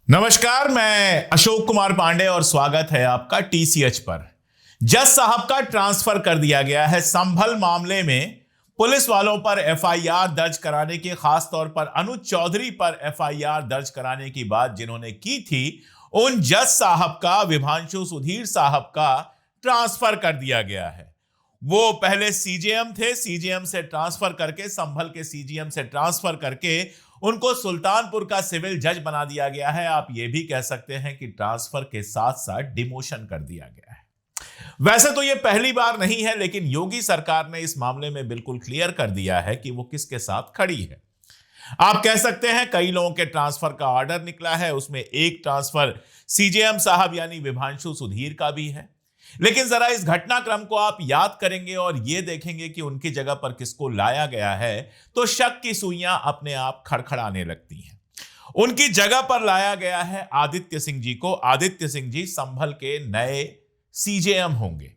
नमस्कार, मैं अशोक कुमार पांडे और स्वागत है आपका टीसीएच पर। जज साहब का ट्रांसफर कर दिया गया है। संभल मामले में पुलिस वालों पर एफआईआर दर्ज कराने की, खास तौर पर अनुज चौधरी पर एफआईआर दर्ज कराने की बात जिन्होंने की थी, उन जज साहब का, विभांशु सुधीर साहब का ट्रांसफर कर दिया गया है। वो पहले सीजेएम थे, सीजेएम से ट्रांसफर करके, संभल के सीजेएम से ट्रांसफर करके उनको सुल्तानपुर का सिविल जज बना दिया गया है। आप ये भी कह सकते हैं कि ट्रांसफर के साथ साथ डिमोशन कर दिया गया है। वैसे तो ये पहली बार नहीं है, लेकिन योगी सरकार ने इस मामले में बिल्कुल क्लियर कर दिया है कि वो किसके साथ खड़ी है। आप कह सकते हैं कई लोगों के ट्रांसफर का ऑर्डर निकला है, उसमें एक ट्रांसफर सीजेएम साहब यानी विभांशु सुधीर का भी है। लेकिन जरा इस घटनाक्रम को आप याद करेंगे और यह देखेंगे कि उनकी जगह पर किसको लाया गया है, तो शक की सुइयां अपने आप खड़खड़ाने लगती हैं। उनकी जगह पर लाया गया है आदित्य सिंह जी को। आदित्य सिंह जी संभल के नए सीजेएम होंगे,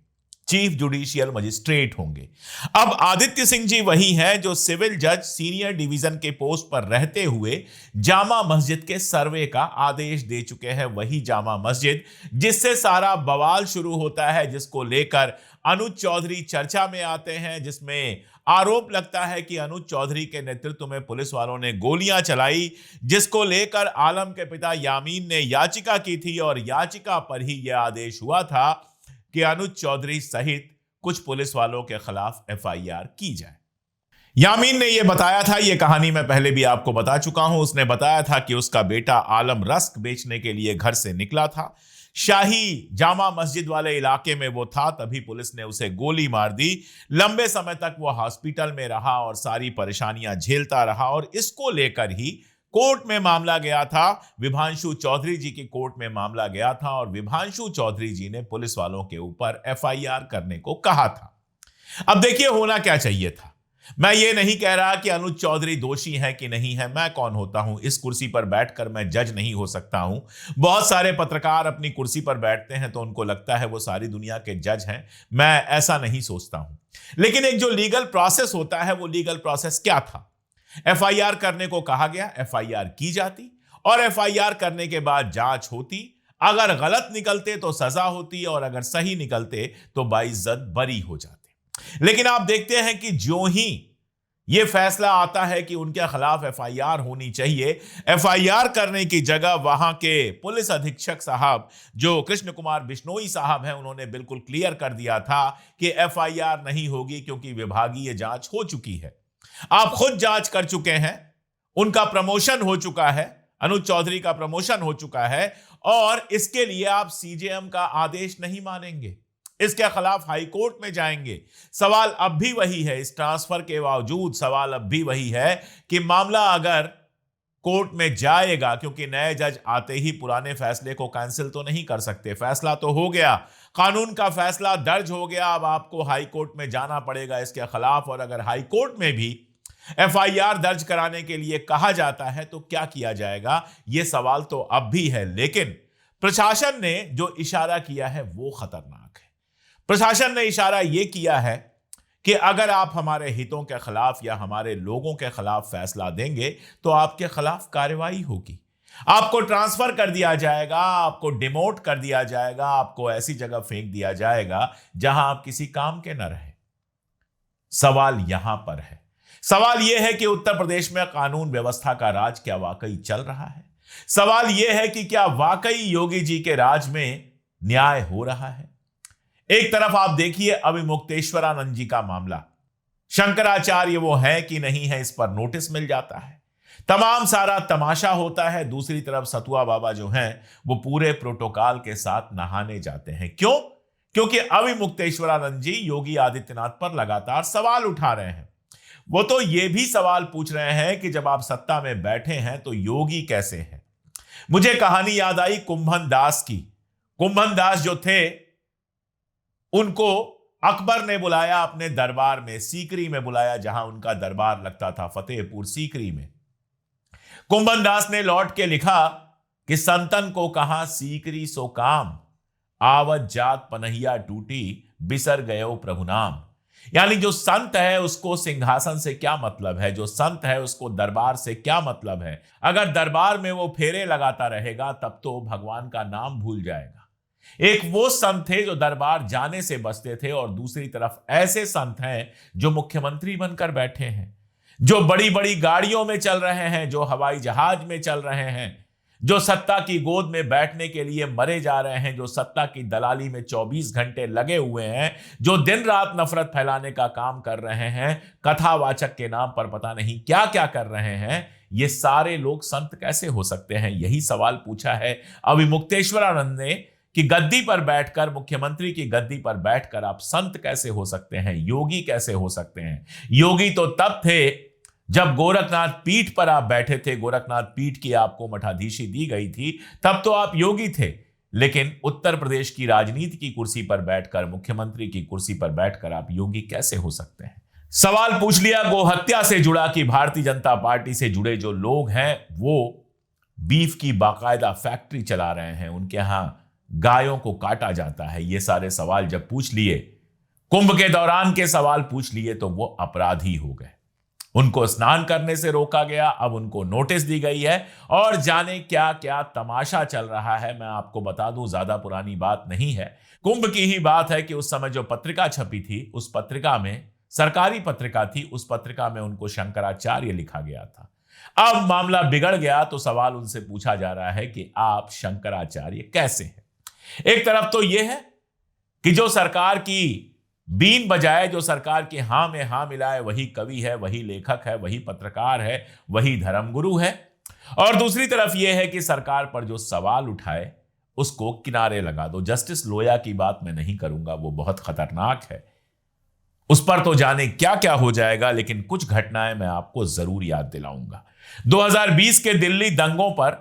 चीफ जुडिशियल मजिस्ट्रेट होंगे। अब आदित्य सिंह जी वही हैं जो सिविल जज सीनियर डिवीजन के पोस्ट पर रहते हुए जामा मस्जिद के सर्वे का आदेश दे चुके हैं। वही जामा मस्जिद जिससे सारा बवाल शुरू होता है, जिसको लेकर अनुज चौधरी चर्चा में आते हैं, जिसमें आरोप लगता है कि अनुज चौधरी के नेतृत्व में पुलिस वालों ने गोलियां चलाई, जिसको लेकर आलम के पिता यामीन ने याचिका की थी और याचिका पर ही यह आदेश हुआ था कि अनुज चौधरी सहित कुछ पुलिस वालों के खिलाफ एफआईआर की जाए। यामीन ने यह बताया था, यह कहानी मैं पहले भी आपको बता चुका हूं। उसने बताया था कि उसका बेटा आलम रस्क बेचने के लिए घर से निकला था, शाही जामा मस्जिद वाले इलाके में वो था, तभी पुलिस ने उसे गोली मार दी। लंबे समय तक वो हॉस्पिटल में रहा और सारी परेशानियां झेलता रहा और इसको लेकर ही कोर्ट में मामला गया था। विभांशु चौधरी जी की कोर्ट में मामला गया था और विभांशु चौधरी जी ने पुलिस वालों के ऊपर एफआईआर करने को कहा था। अब देखिए होना क्या चाहिए था। मैं ये नहीं कह रहा कि अनुज चौधरी दोषी है कि नहीं है। मैं कौन होता हूं, इस कुर्सी पर बैठकर मैं जज नहीं हो सकता हूं। बहुत सारे पत्रकार अपनी कुर्सी पर बैठते हैं तो उनको लगता है वो सारी दुनिया के जज हैं। मैं ऐसा नहीं सोचता हूं। लेकिन एक जो लीगल प्रोसेस होता है, वो लीगल प्रोसेस क्या था? एफआईआर करने को कहा गया, एफआईआर की जाती और एफआईआर करने के बाद जांच होती। अगर गलत निकलते तो सजा होती और अगर सही निकलते तो बाइज्जत बरी हो जाते। लेकिन आप देखते हैं कि जो ही यह फैसला आता है कि उनके खिलाफ एफआईआर होनी चाहिए, एफआईआर करने की जगह वहां के पुलिस अधीक्षक साहब जो कृष्ण कुमार बिश्नोई साहब हैं, उन्होंने बिल्कुल क्लियर कर दिया था कि एफआईआर नहीं होगी क्योंकि विभागीय जांच हो चुकी है। आप खुद जांच कर चुके हैं, उनका प्रमोशन हो चुका है, अनुज चौधरी का प्रमोशन हो चुका है और इसके लिए आप सीजेएम का आदेश नहीं मानेंगे, इसके खिलाफ हाई कोर्ट में जाएंगे। सवाल अब भी वही है, इस ट्रांसफर के बावजूद सवाल अब भी वही है कि मामला अगर कोर्ट में जाएगा, क्योंकि नए जज आते ही पुराने फैसले को कैंसिल तो नहीं कर सकते। फैसला तो हो गया, कानून का फैसला दर्ज हो गया, अब आपको हाई कोर्ट में जाना पड़ेगा इसके खिलाफ। और अगर हाई कोर्ट में भी एफआईआर दर्ज कराने के लिए कहा जाता है तो क्या किया जाएगा, यह सवाल तो अब भी है। लेकिन प्रशासन ने जो इशारा किया है वो खतरनाक है। प्रशासन ने इशारा यह किया है कि अगर आप हमारे हितों के खिलाफ या हमारे लोगों के खिलाफ फैसला देंगे तो आपके खिलाफ कार्रवाई होगी, आपको ट्रांसफर कर दिया जाएगा, आपको डिमोट कर दिया जाएगा, आपको ऐसी जगह फेंक दिया जाएगा जहां आप किसी काम के न रहे। सवाल यहां पर है, सवाल यह है कि उत्तर प्रदेश में कानून व्यवस्था का राज क्या वाकई चल रहा है? सवाल यह है कि क्या वाकई योगी जी के राज में न्याय हो रहा है? एक तरफ आप देखिए अभिमुक्तेश्वरानंद जी का मामला, शंकराचार्य वो है कि नहीं है इस पर नोटिस मिल जाता है, तमाम सारा तमाशा होता है। दूसरी तरफ सतुआ बाबा जो हैं वो पूरे प्रोटोकॉल के साथ नहाने जाते हैं। क्यों? क्योंकि अभिमुक्तेश्वरानंद जी योगी आदित्यनाथ पर लगातार सवाल उठा रहे हैं। वो तो ये भी सवाल पूछ रहे हैं कि जब आप सत्ता में बैठे हैं तो योगी कैसे हैं। मुझे कहानी याद आई कुंभन दास की। कुंभन दास जो थे उनको अकबर ने बुलाया अपने दरबार में, सीकरी में बुलाया, जहां उनका दरबार लगता था, फतेहपुर सीकरी में। कुंभन दास ने लौट के लिखा कि संतन को कहा सीकरी सो काम, आवत जात पनहिया टूटी, बिसर गयो प्रभु नाम। यानी जो संत है उसको सिंहासन से क्या मतलब है, जो संत है उसको दरबार से क्या मतलब है। अगर दरबार में वो फेरे लगाता रहेगा तब तो भगवान का नाम भूल जाएगा। एक वो संत थे जो दरबार जाने से बचते थे, और दूसरी तरफ ऐसे संत हैं जो मुख्यमंत्री बनकर बैठे हैं, जो बड़ी बड़ी गाड़ियों में चल रहे हैं, जो हवाई जहाज में चल रहे हैं, जो सत्ता की गोद में बैठने के लिए मरे जा रहे हैं, जो सत्ता की दलाली में 24 घंटे लगे हुए हैं, जो दिन रात नफरत फैलाने का काम कर रहे हैं, कथावाचक के नाम पर पता नहीं क्या क्या कर रहे हैं। ये सारे लोग संत कैसे हो सकते हैं? यही सवाल पूछा है अविमुक्तेश्वरानंद ने कि गद्दी पर बैठकर, मुख्यमंत्री की गद्दी पर बैठकर आप संत कैसे हो सकते हैं, योगी कैसे हो सकते हैं? योगी तो तब थे जब गोरखनाथ पीठ पर आप बैठे थे, गोरखनाथ पीठ की आपको मठाधीशी दी गई थी, तब तो आप योगी थे। लेकिन उत्तर प्रदेश की राजनीति की कुर्सी पर बैठकर, मुख्यमंत्री की कुर्सी पर बैठकर आप योगी कैसे हो सकते हैं? सवाल पूछ लिया गोहत्या से जुड़ा कि भारतीय जनता पार्टी से जुड़े जो लोग हैं वो बीफ की बाकायदा फैक्ट्री चला रहे हैं, उनके यहां गायों को काटा जाता है। ये सारे सवाल जब पूछ लिए, कुंभ के दौरान के सवाल पूछ लिए, तो वो अपराधी हो गए। उनको स्नान करने से रोका गया, अब उनको नोटिस दी गई है, और जाने क्या क्या तमाशा चल रहा है। मैं आपको बता दूं, ज्यादा पुरानी बात नहीं है, कुंभ की ही बात है कि उस समय जो पत्रिका छपी थी, उस पत्रिका में, सरकारी पत्रिका थी, उस पत्रिका में उनको शंकराचार्य लिखा गया था। अब मामला बिगड़ गया तो सवाल उनसे पूछा जा रहा है कि आप शंकराचार्य कैसे हैं? एक तरफ तो यह है कि जो सरकार की बीन बजाए, जो सरकार के हां में हां मिलाए, वही कवि है, वही लेखक है, वही पत्रकार है, वही धर्मगुरु है। और दूसरी तरफ यह है कि सरकार पर जो सवाल उठाए उसको किनारे लगा दो। जस्टिस लोया की बात मैं नहीं करूंगा, वो बहुत खतरनाक है, उस पर तो जाने क्या क्या हो जाएगा, लेकिन कुछ घटनाएं मैं आपको जरूर याद दिलाऊंगा। 2020 के दिल्ली दंगों पर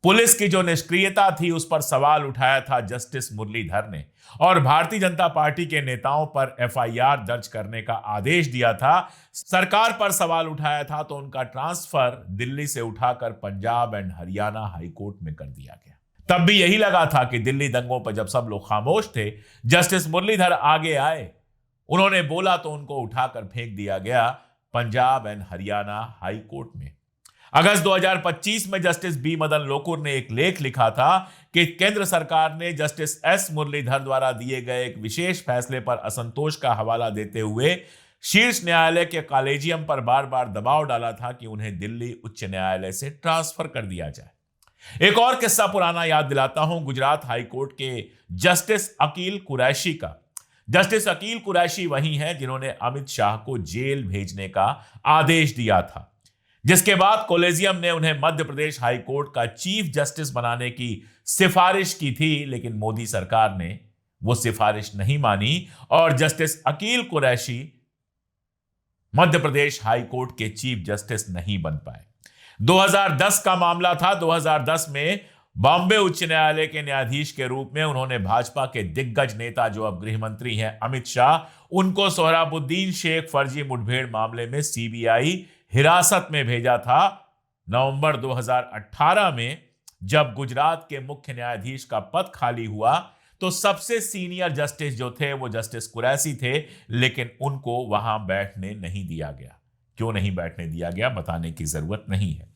पुलिस की जो निष्क्रियता थी उस पर सवाल उठाया था जस्टिस मुरलीधर ने, और भारतीय जनता पार्टी के नेताओं पर एफआईआर दर्ज करने का आदेश दिया था। सरकार पर सवाल उठाया था तो उनका ट्रांसफर दिल्ली से उठाकर पंजाब एंड हरियाणा हाईकोर्ट में कर दिया गया। तब भी यही लगा था कि दिल्ली दंगों पर जब सब लोग खामोश थे, जस्टिस मुरलीधर आगे आए, उन्होंने बोला तो उनको उठाकर फेंक दिया गया पंजाब एंड हरियाणा हाईकोर्ट में। अगस्त 2025 में जस्टिस बी मदन लोकुर ने एक लेख लिखा था कि केंद्र सरकार ने जस्टिस एस मुरलीधर द्वारा दिए गए एक विशेष फैसले पर असंतोष का हवाला देते हुए शीर्ष न्यायालय के कॉलेजियम पर बार बार दबाव डाला था कि उन्हें दिल्ली उच्च न्यायालय से ट्रांसफर कर दिया जाए। एक और किस्सा पुराना याद दिलाता हूं, गुजरात हाईकोर्ट के जस्टिस अकील कुरैशी का। जस्टिस अकील कुरैशी वही हैं जिन्होंने अमित शाह को जेल भेजने का आदेश दिया था, जिसके बाद कॉलेजियम ने उन्हें मध्य प्रदेश हाई कोर्ट का चीफ जस्टिस बनाने की सिफारिश की थी, लेकिन मोदी सरकार ने वो सिफारिश नहीं मानी और justice Aqeel Qureshi Madhya Pradesh high court के चीफ जस्टिस नहीं बन पाए। 2010 का मामला था। 2010 में बॉम्बे उच्च न्यायालय के न्यायाधीश के रूप में उन्होंने भाजपा के दिग्गज नेता, जो अब गृह मंत्री हैं अमित शाह, उनको सोहराबुद्दीन शेख फर्जी मुठभेड़ मामले में सीबीआई हिरासत में भेजा था। नवंबर 2018 में जब गुजरात के मुख्य न्यायाधीश का पद खाली हुआ तो सबसे सीनियर जस्टिस जो थे वो जस्टिस कुरैशी थे, लेकिन उनको वहां बैठने नहीं दिया गया। क्यों नहीं बैठने दिया गया बताने की जरूरत नहीं है।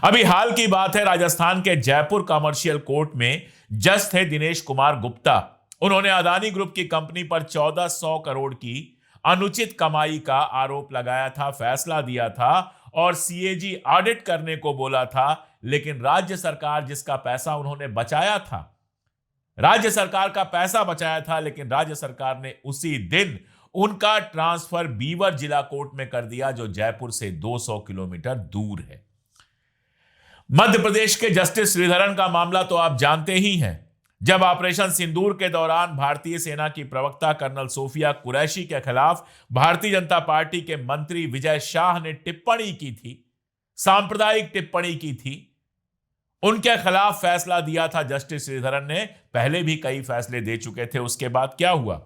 अभी हाल की बात है, राजस्थान के जयपुर कमर्शियल कोर्ट में जज थे दिनेश कुमार गुप्ता। उन्होंने अदानी ग्रुप की कंपनी पर 1400 करोड़ की अनुचित कमाई का आरोप लगाया था, फैसला दिया था और सीएजी ऑडिट करने को बोला था, लेकिन राज्य सरकार जिसका पैसा उन्होंने बचाया था, राज्य सरकार का पैसा बचाया था, लेकिन राज्य सरकार ने उसी दिन उनका ट्रांसफर बीवर जिला कोर्ट में कर दिया, जो जयपुर से 200 किलोमीटर दूर है। मध्य प्रदेश के जस्टिस श्रीधरन का मामला तो आप जानते ही हैं। जब ऑपरेशन सिंदूर के दौरान भारतीय सेना की प्रवक्ता कर्नल सोफिया कुरैशी के खिलाफ भारतीय जनता पार्टी के मंत्री विजय शाह ने टिप्पणी की थी, सांप्रदायिक टिप्पणी की थी, उनके खिलाफ फैसला दिया था जस्टिस श्रीधरन ने। पहले भी कई फैसले दे चुके थे। उसके बाद क्या हुआ?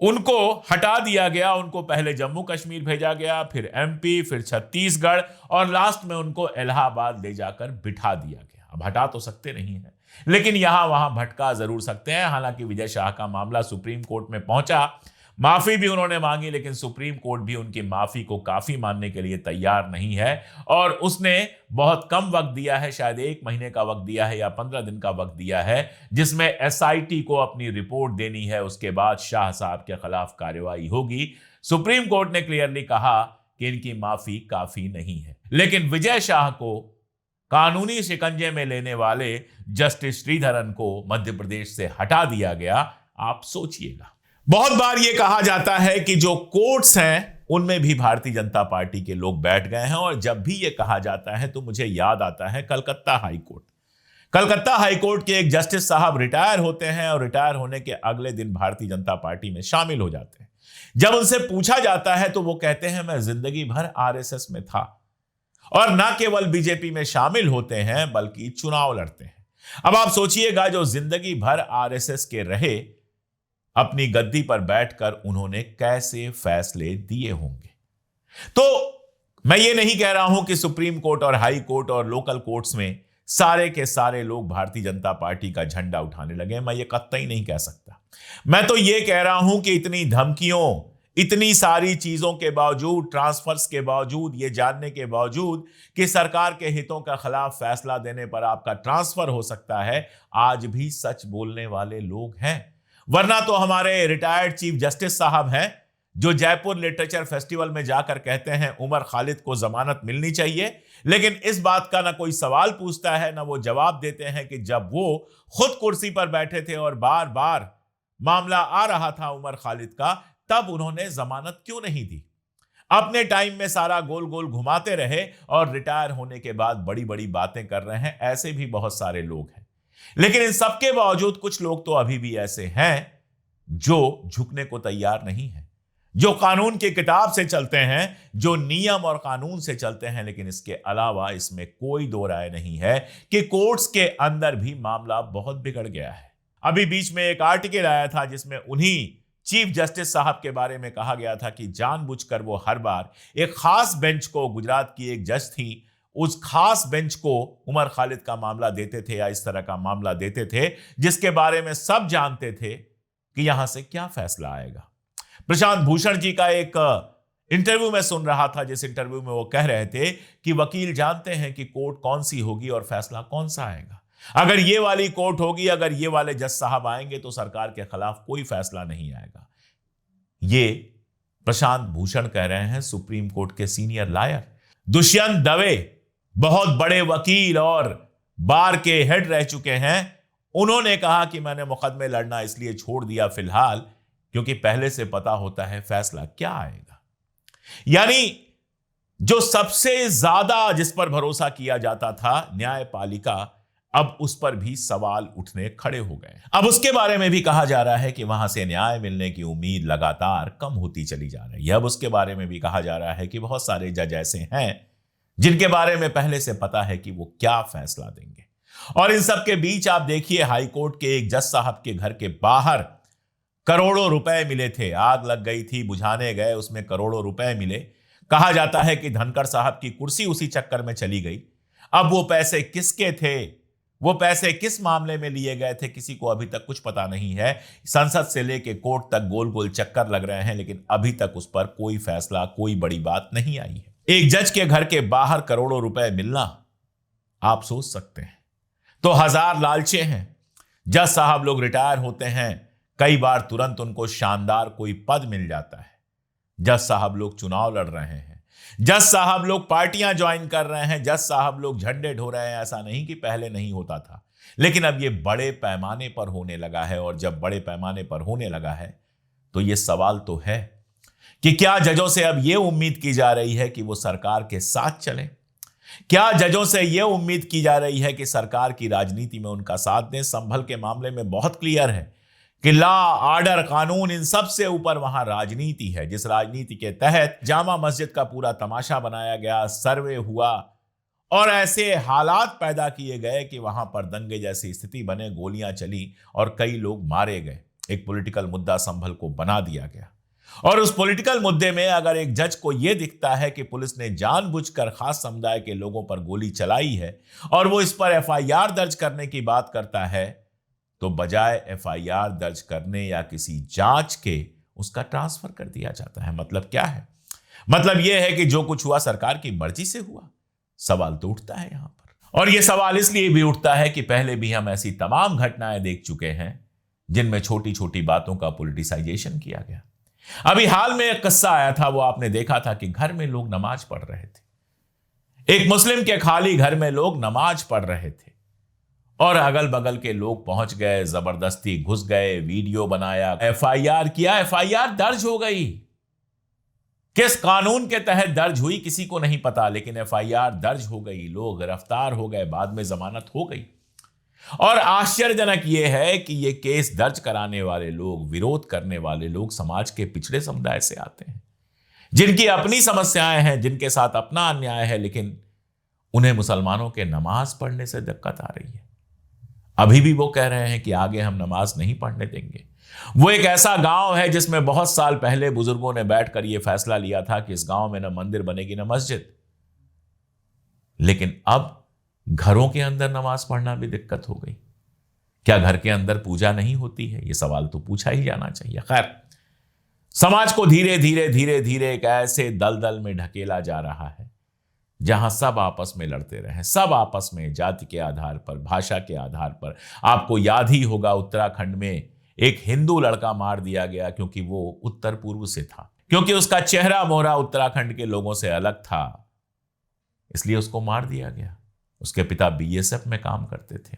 उनको हटा दिया गया। उनको पहले जम्मू कश्मीर भेजा गया, फिर एमपी, फिर छत्तीसगढ़ और लास्ट में उनको इलाहाबाद ले जाकर बिठा दिया गया। अब हटा तो सकते नहीं है, लेकिन यहां वहां भटका जरूर सकते हैं। हालांकि विजय शाह का मामला सुप्रीम कोर्ट में पहुंचा। माफी भी उन्होंने मांगी, लेकिन सुप्रीम कोर्ट भी उनकी माफी को काफी मानने के लिए तैयार नहीं है और उसने बहुत कम वक्त दिया है, शायद 1 महीने का वक्त दिया है या 15 दिन का वक्त दिया है, जिसमें एसआईटी को अपनी रिपोर्ट देनी है। उसके बाद शाह साहब के खिलाफ कार्रवाई होगी। सुप्रीम कोर्ट ने क्लियरली कहा कि इनकी माफी काफी नहीं है, लेकिन विजय शाह को कानूनी शिकंजे में लेने वाले जस्टिस श्रीधरन को मध्य प्रदेश से हटा दिया गया। आप सोचिएगा, बहुत बार यह कहा जाता है कि जो कोर्ट्स हैं उनमें भी भारतीय जनता पार्टी के लोग बैठ गए हैं, और जब भी यह कहा जाता है तो मुझे याद आता है Calcutta high court. Calcutta high court के एक जस्टिस साहब रिटायर होते हैं और रिटायर होने के अगले दिन भारतीय जनता पार्टी में शामिल हो जाते हैं। जब उनसे पूछा जाता है तो वो कहते हैं मैं जिंदगी भर आरएसएस में था, और ना केवल बीजेपी में शामिल होते हैं बल्कि चुनाव लड़ते हैं। अब आप सोचिएगा, जो जिंदगी भर आरएसएस के रहे, अपनी गद्दी पर बैठकर उन्होंने कैसे फैसले दिए होंगे। तो मैं ये नहीं कह रहा हूं कि सुप्रीम कोर्ट और हाई कोर्ट और लोकल कोर्ट्स में सारे के सारे लोग भारतीय जनता पार्टी का झंडा उठाने लगे, मैं ये कतई नहीं कह सकता। मैं तो ये कह रहा हूं कि इतनी धमकियों, इतनी सारी चीजों के बावजूद, ट्रांसफर्स के बावजूद, ये जानने के बावजूद कि सरकार के हितों के खिलाफ फैसला देने पर आपका ट्रांसफर हो सकता है, आज भी सच बोलने वाले लोग हैं। वरना तो हमारे रिटायर्ड चीफ जस्टिस साहब हैं जो जयपुर लिटरेचर फेस्टिवल में जाकर कहते हैं उमर खालिद को जमानत मिलनी चाहिए, लेकिन इस बात का ना कोई सवाल पूछता है, ना वो जवाब देते हैं कि जब वो खुद कुर्सी पर बैठे थे और बार बार मामला आ रहा था उमर खालिद का, तब उन्होंने जमानत क्यों नहीं दी। अपने टाइम में सारा गोल गोल घुमाते रहे और रिटायर होने के बाद बड़ी बड़ी बातें कर रहे हैं। ऐसे भी बहुत सारे लोग हैं, लेकिन इन सबके बावजूद कुछ लोग तो अभी भी ऐसे हैं जो झुकने को तैयार नहीं है, जो कानून की किताब से चलते हैं, जो नियम और कानून से चलते हैं। लेकिन इसके अलावा इसमें कोई दो राय नहीं है कि कोर्ट्स के अंदर भी मामला बहुत बिगड़ गया है। अभी बीच में एक आर्टिकल आया था जिसमें उन्हीं चीफ जस्टिस साहब के बारे में कहा गया था कि जानबूझकर वो हर बार एक खास बेंच को, गुजरात की एक जज थी, उस खास बेंच को उमर खालिद का मामला देते थे या इस तरह का मामला देते थे जिसके बारे में सब जानते थे कि यहां से क्या फैसला आएगा। प्रशांत भूषण जी का एक इंटरव्यू में सुन रहा था, जिस इंटरव्यू में वो कह रहे थे कि वकील जानते हैं कि कोर्ट कौन सी होगी और फैसला कौन सा आएगा। अगर ये वाली कोर्ट होगी, अगर ये वाले जज साहब आएंगे तो सरकार के खिलाफ कोई फैसला नहीं आएगा। ये प्रशांत भूषण कह रहे हैं, सुप्रीम कोर्ट के सीनियर लॉयर। दुष्यंत दवे बहुत बड़े वकील और बार के हेड रह चुके हैं, उन्होंने कहा कि मैंने मुकदमे लड़ना इसलिए छोड़ दिया फिलहाल क्योंकि पहले से पता होता है फैसला क्या आएगा। यानी जो सबसे ज्यादा जिस पर भरोसा किया जाता था, न्यायपालिका, अब उस पर भी सवाल उठने खड़े हो गए। अब उसके बारे में भी कहा जा रहा है कि वहां से न्याय मिलने की उम्मीद लगातार कम होती चली जा रही है। अब उसके बारे में भी कहा जा रहा है कि बहुत सारे जज ऐसे हैं जिनके बारे में पहले से पता है कि वो क्या फैसला देंगे। और इन सब के बीच आप देखिए, हाईकोर्ट के एक जज साहब के घर के बाहर करोड़ों रुपए मिले थे, आग लग गई थी, बुझाने गए, उसमें करोड़ों रुपए मिले। कहा जाता है कि धनखड़ साहब की कुर्सी उसी चक्कर में चली गई। अब वो पैसे किसके थे, वो पैसे किस मामले में लिए गए थे, किसी को अभी तक कुछ पता नहीं है। संसद से लेके कोर्ट तक गोल गोल चक्कर लग रहे हैं, लेकिन अभी तक उस पर कोई फैसला, कोई बड़ी बात नहीं आई है। एक जज के घर के बाहर करोड़ों रुपए मिलना, आप सोच सकते हैं। तो हजार लालचे हैं। जज साहब लोग रिटायर होते हैं, कई बार तुरंत उनको शानदार कोई पद मिल जाता है। जज साहब लोग चुनाव लड़ रहे हैं, जज साहब लोग पार्टियां ज्वाइन कर रहे हैं, जज साहब लोग झंडे ढो रहे हैं। ऐसा नहीं कि पहले नहीं होता था, लेकिन अब ये बड़े पैमाने पर होने लगा है। और जब बड़े पैमाने पर होने लगा है तो ये सवाल तो है कि क्या जजों से अब ये उम्मीद की जा रही है कि वो सरकार के साथ चलें? क्या जजों से यह उम्मीद की जा रही है कि सरकार की राजनीति में उनका साथ दें? संभल के मामले में बहुत क्लियर है कि लॉ, ऑर्डर, कानून, इन सब से ऊपर वहां राजनीति है, जिस राजनीति के तहत जामा मस्जिद का पूरा तमाशा बनाया गया, सर्वे हुआ और ऐसे हालात पैदा किए गए कि वहां पर दंगे जैसी स्थिति बने, गोलियां चली और कई लोग मारे गए। एक पॉलिटिकल मुद्दा संभल को बना दिया गया। और उस पॉलिटिकल मुद्दे में अगर एक जज को यह दिखता है कि पुलिस ने जानबूझकर खास समुदाय के लोगों पर गोली चलाई है और वो इस पर एफआईआर दर्ज करने की बात करता है, तो बजाय एफआईआर दर्ज करने या किसी जांच के उसका ट्रांसफर कर दिया जाता है। मतलब क्या है? मतलब यह है कि जो कुछ हुआ सरकार की मर्जी से हुआ। सवाल तो उठता है यहां पर, और यह सवाल इसलिए भी उठता है कि पहले भी हम ऐसी तमाम घटनाएं देख चुके हैं जिनमें छोटी छोटी बातों का पॉलिटिसाइजेशन किया गया। अभी हाल में एक किस्सा आया था, वो आपने देखा था कि घर में लोग नमाज पढ़ रहे थे। एक मुस्लिम के खाली घर में लोग नमाज पढ़ रहे थे और अगल बगल के लोग पहुंच गए, जबरदस्ती घुस गए, वीडियो बनाया, एफआईआर किया। एफआईआर दर्ज हो गई। किस कानून के तहत दर्ज हुई किसी को नहीं पता, लेकिन एफआईआर दर्ज हो गई, लोग गिरफ्तार हो गए, बाद में जमानत हो गई। और आश्चर्यजनक यह है कि यह केस दर्ज कराने वाले लोग, विरोध करने वाले लोग समाज के पिछड़े समुदाय से आते हैं, जिनकी अपनी समस्याएं हैं, जिनके साथ अपना अन्याय है, लेकिन उन्हें मुसलमानों के नमाज पढ़ने से दिक्कत आ रही है। अभी भी वो कह रहे हैं कि आगे हम नमाज नहीं पढ़ने देंगे। वो एक ऐसा गांव है जिसमें बहुत साल पहले बुजुर्गों ने बैठकर यह फैसला लिया था कि इस गांव में न मंदिर बनेगी न मस्जिद, लेकिन अब घरों के अंदर नमाज पढ़ना भी दिक्कत हो गई। क्या घर के अंदर पूजा नहीं होती है? यह सवाल तो पूछा ही जाना चाहिए। खैर, समाज को धीरे धीरे धीरे धीरे एक ऐसे दलदल में ढकेला जा रहा है जहां सब आपस में लड़ते रहे, सब आपस में जाति के आधार पर, भाषा के आधार पर। आपको याद ही होगा उत्तराखंड में एक हिंदू लड़का मार दिया गया क्योंकि वो उत्तर पूर्व से था, क्योंकि उसका चेहरा मोहरा उत्तराखंड के लोगों से अलग था, इसलिए उसको मार दिया गया। उसके पिता बीएसएफ में काम करते थे।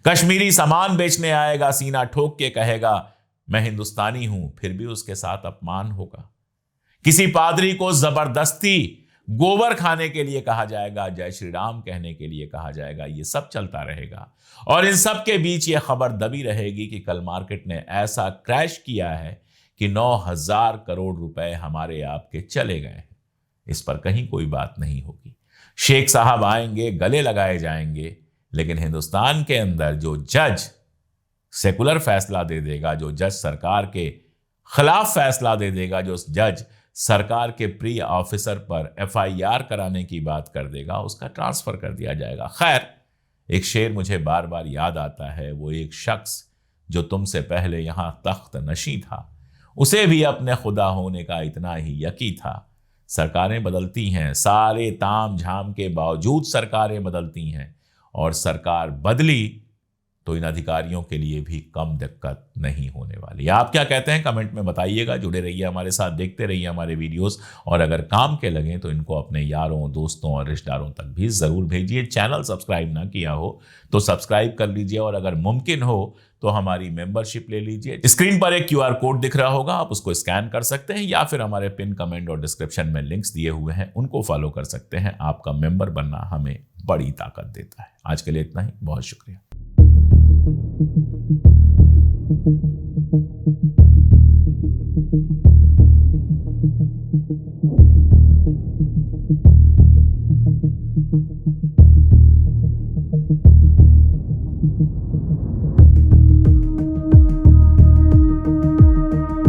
कश्मीरी सामान बेचने आएगा, सीना ठोक के कहेगा मैं हिंदुस्तानी हूं, फिर भी उसके साथ अपमान होगा। किसी पादरी को जबरदस्ती गोबर खाने के लिए कहा जाएगा, जय श्री राम कहने के लिए कहा जाएगा। ये सब चलता रहेगा और इन सब के बीच ये खबर दबी रहेगी कि कल मार्केट ने ऐसा क्रैश किया है कि 9,000 करोड़ रुपए हमारे आपके चले गए हैं। इस पर कहीं कोई बात नहीं होगी। शेख साहब आएंगे, गले लगाए जाएंगे, लेकिन हिंदुस्तान के अंदर जो जज सेकुलर फैसला दे देगा, जो जज सरकार के खिलाफ फैसला दे देगा, जो जज सरकार के प्रिय ऑफिसर पर एफआईआर कराने की बात कर देगा, उसका ट्रांसफर कर दिया जाएगा। खैर, एक शेर मुझे बार बार याद आता है। वो एक शख्स जो तुमसे पहले यहां तख्त नशी था, उसे भी अपने खुदा होने का इतना ही यकी था। सरकारें बदलती हैं, सारे ताम झाम के बावजूद सरकारें बदलती हैं, और सरकार बदली तो इन अधिकारियों के लिए भी कम दिक्कत नहीं होने वाली। आप क्या कहते हैं कमेंट में बताइएगा। जुड़े रहिए हमारे साथ, देखते रहिए हमारे वीडियोस, और अगर काम के लगें तो इनको अपने यारों, दोस्तों और रिश्तेदारों तक भी ज़रूर भेजिए। चैनल सब्सक्राइब ना किया हो तो सब्सक्राइब कर लीजिए, और अगर मुमकिन हो तो हमारी मेंबरशिप ले लीजिए। स्क्रीन पर एक QR कोड दिख रहा होगा, आप उसको स्कैन कर सकते हैं, या फिर हमारे पिन कमेंट और डिस्क्रिप्शन में लिंक्स दिए हुए हैं, उनको फॉलो कर सकते हैं। आपका मेंबर बनना हमें बड़ी ताकत देता है। आज के लिए इतना ही, बहुत शुक्रिया। Thank you.